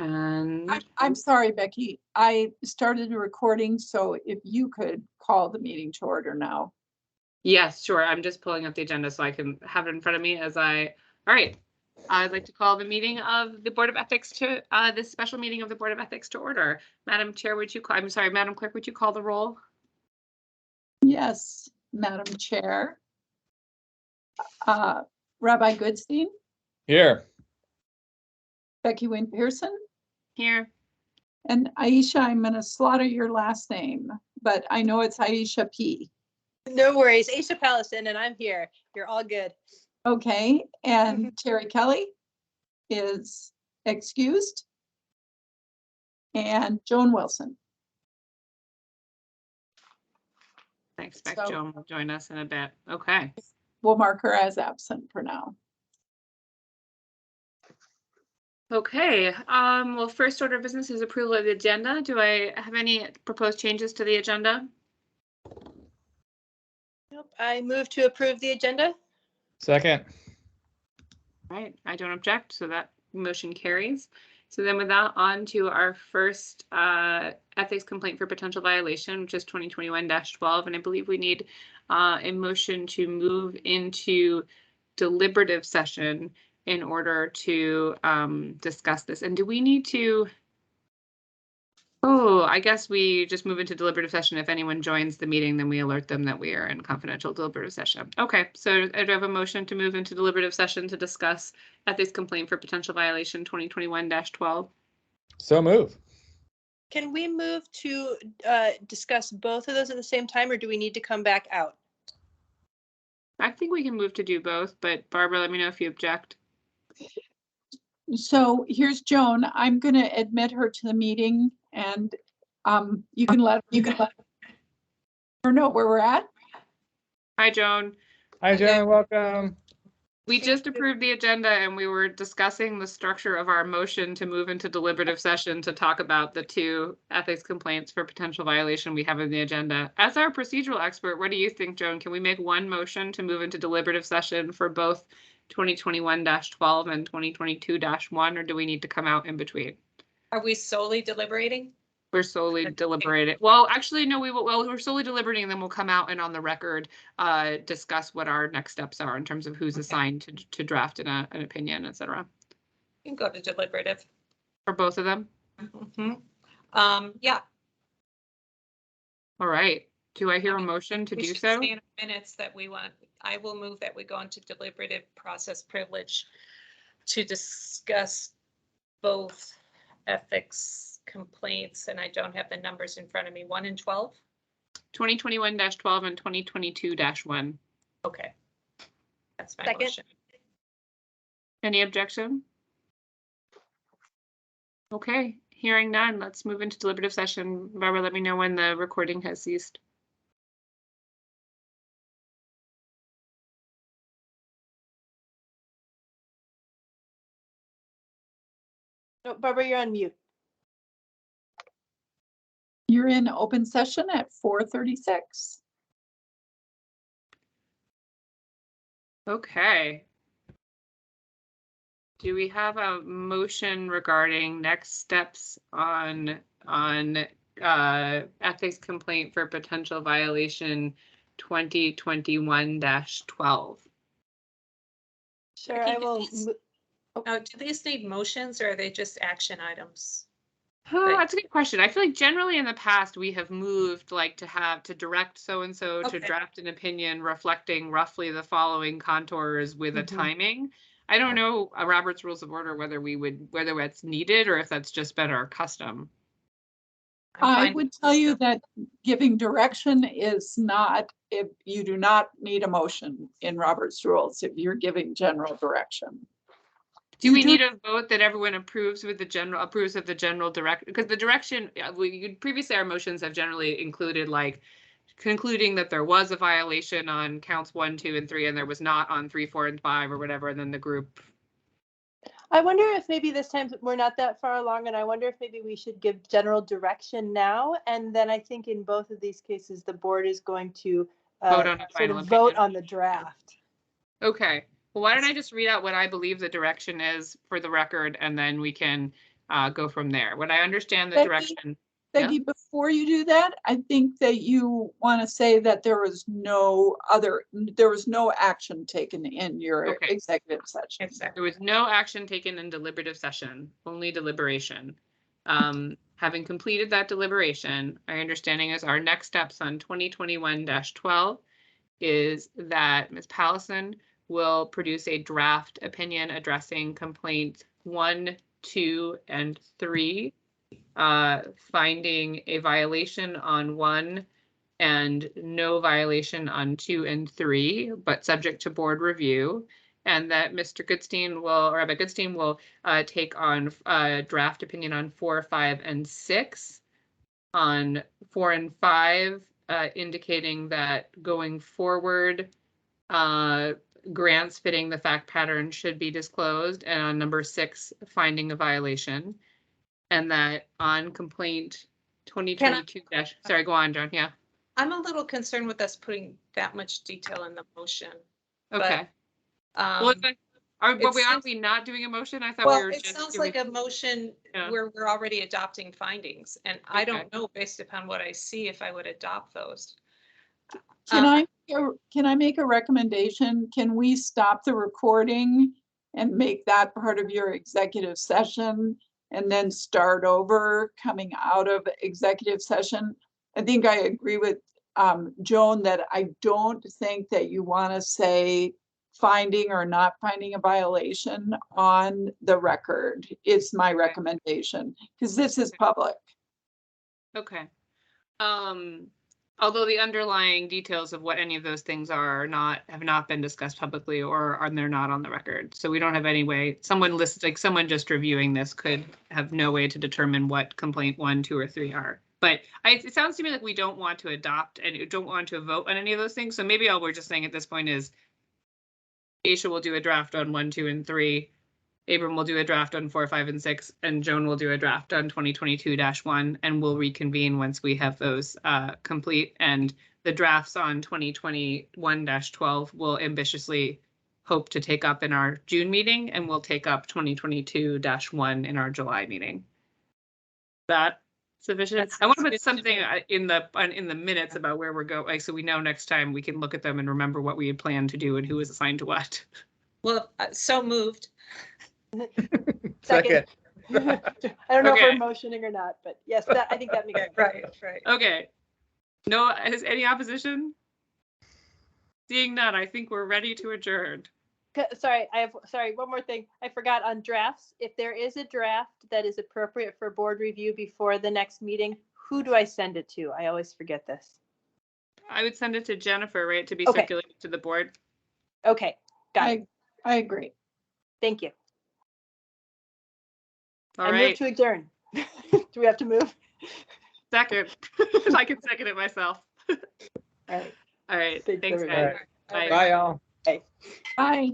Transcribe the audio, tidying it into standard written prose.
And I'm sorry, Becky. I started the recording, so if you could call the meeting to order now. yes, sure. I'm just pulling up the agenda so I can have it in front of me as all right. I'd like to call the meeting of the Board of Ethics to, this special meeting of the Board of Ethics to order. Madam Chair, Madam Clerk, would you call the roll? Yes, Madam Chair. Rabbi Goodstein? Here. Becky Wynn Pearson? Here. And Aisha, I'm going to slaughter your last name, but I know it's Aisha P. No worries. Aisha Pallison, and I'm here. You're all good. Okay, and Terry Kelly is excused. And Joan Wilson. I expect Joan will join us in a bit. Okay. We'll mark her as absent for now. Okay, well, first order of business is approval of the agenda. Do I have any proposed changes to the agenda? Nope. I move to approve the agenda. Second. All right, I don't object, so that motion carries. So then with that, on to our first ethics complaint for potential violation, which is 2021-12. And I believe we need a motion to move into deliberative session in order to discuss this. And do we need to? Oh, I guess we just move into deliberative session. If anyone joins the meeting, then we alert them that we are in confidential deliberative session. Okay, so I do have a motion to move into deliberative session to discuss ethics complaint for potential violation 2021-12. So move. Can we move to discuss both of those at the same time, or do we need to come back out? I think we can move to do both, but Barbara, let me know if you object. So here's Joan. I'm going to admit her to the meeting, and you can let her know where we're at. Hi, Joan. Hi, Joan. Welcome. We just approved the agenda and we were discussing the structure of our motion to move into deliberative session to talk about the two ethics complaints for potential violation we have in the agenda. As our procedural expert, what do you think, Joan? Can we make one motion to move into deliberative session for both 2021-12 and 2022-1, or do we need to come out in between? Are we solely deliberating? We're solely deliberating. Well, actually, no, we're solely deliberating, and then we'll come out and on the record discuss what our next steps are in terms of who's assigned to draft an opinion, et cetera. You can go to deliberative. For both of them? Yeah. All right. Do I hear a motion to do so? In minutes that we want. I will move that we go into deliberative process privilege to discuss both ethics complaints, and I don't have the numbers in front of me, 1 and 12? 2021-12 and 2022-1. Okay. That's my Second. motion. Any objection? Okay, hearing none, let's move into deliberative session. Barbara, let me know when the recording has ceased. No, Barbara, you're on mute. You're in open session at 4:36. Okay. Do we have a motion regarding next steps on ethics complaint for potential violation 2021-12? Sure, I will. Oh, do these need motions or are they just action items? Oh, that's a good question. I feel like generally in the past we have moved like to direct so-and-so to draft an opinion reflecting roughly the following contours with a timing. I don't know Robert's Rules of Order whether that's needed or if that's just been our custom. I would tell you that giving direction is not, if you do not need a motion in Robert's Rules, if you're giving general direction. Do we need a vote that everyone approves of the general direction? Because the direction, previously our motions have generally included like concluding that there was a violation on counts 1, 2, and 3, and there was not on 3, 4, and 5 or whatever, and then the group. I wonder if maybe this time we're not that far along, and I wonder if maybe we should give general direction now, and then I think in both of these cases the board is going to vote on the draft. Okay. Well, why don't I just read out what I believe the direction is for the record, and then we can go from there. When I understand the Becky? direction. Becky, before you do that, I think that you want to say that there was no action taken in your Okay. executive session. Exactly. There was no action taken in deliberative session, only deliberation. Having completed that deliberation, our understanding is our next steps on 2021-12 is that Ms. Pallison will produce a draft opinion addressing complaints 1, 2, and 3, finding a violation on 1 and no violation on 2 and 3, but subject to board review. And that Mr. Goodstein will, or Rabbi Goodstein will take on draft opinion on 4, 5, and 6. On 4 and 5, indicating that going forward, grants fitting the fact pattern should be disclosed. And on number 6, finding a violation. And that on complaint 2022 sorry, go on, John. Yeah. I'm a little concerned with us putting that much detail in the motion. Okay. But, Are it we not doing a motion? I thought well, we were it just sounds doing- like a motion Yeah. where we're already adopting findings, and I Okay. don't know based upon what I see if I would adopt those. Can I make a recommendation? Can we stop the recording and make that part of your executive session and then start over coming out of executive session? I think I agree with Joan that I don't think that you want to say finding or not finding a violation on the record is my recommendation, because this is public. Okay. Although the underlying details of what any of those things are have not been discussed publicly, or they're not on the record. So we don't have any way, someone just reviewing this could have no way to determine what complaint 1, 2, or 3 are. But it sounds to me like we don't want to adopt and don't want to vote on any of those things. So maybe all we're just saying at this point is Aisha will do a draft on 1, 2, and 3. Abram will do a draft on 4, 5, and 6, and Joan will do a draft on 2022-1, and we'll reconvene once we have those complete. And the drafts on 2021-12 will ambitiously hope to take up in our June meeting, and we'll take up 2022-1 in our July meeting. That sufficient? I want to put something in the minutes about where we're going, so we know next time we can look at them and remember what we had planned to do and who was assigned to what. Well, so moved. Second. I don't know if Okay. we're motioning or not, but yes, I think that makes sense. Right. Okay. No, is any opposition? Seeing none, I think we're ready to adjourn. Sorry, one more thing. I forgot on drafts. If there is a draft that is appropriate for board review before the next meeting, who do I send it to? I always forget this. I would send it to Jennifer, right, to be Okay. circulated to the board. Okay, got it. I agree. Thank you. All I move right, to adjourn. Do we have to move? second. I can second it myself. All right. All right, Thanks, thanks, everybody. guys. Bye. Bye, y'all. Bye.